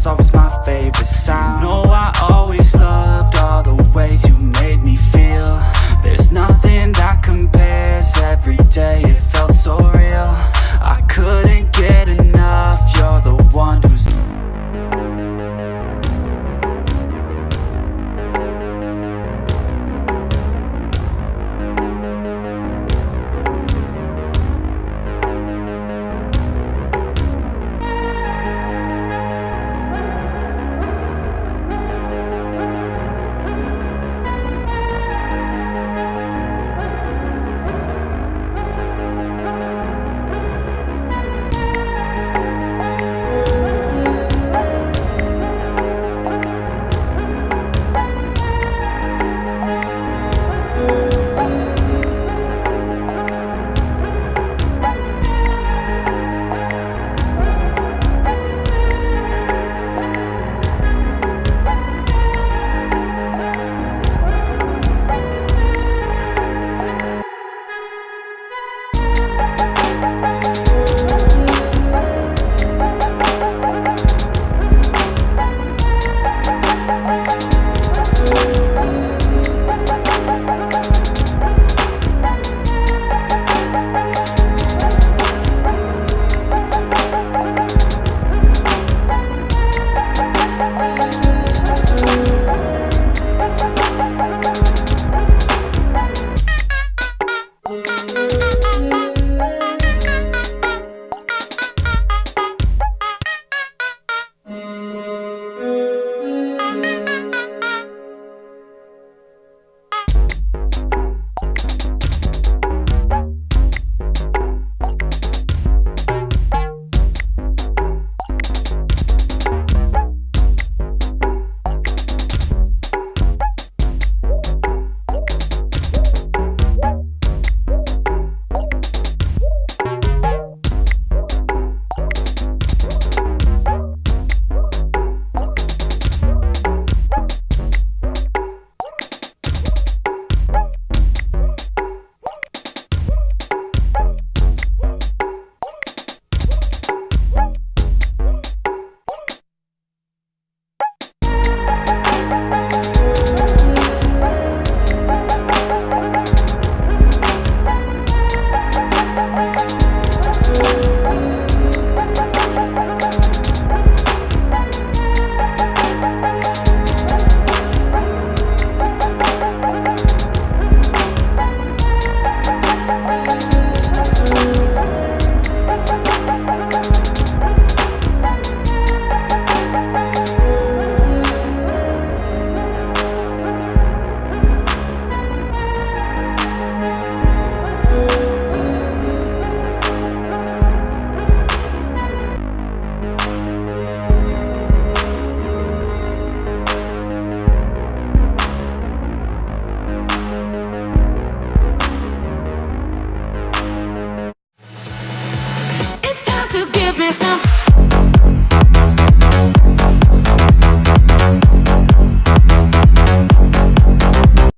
was always my favorite sound. No, I always loved all the ways you made me feel. There's nothing that compares, every day it felt so real. I couldn't get enough, you're the one who's... To give me some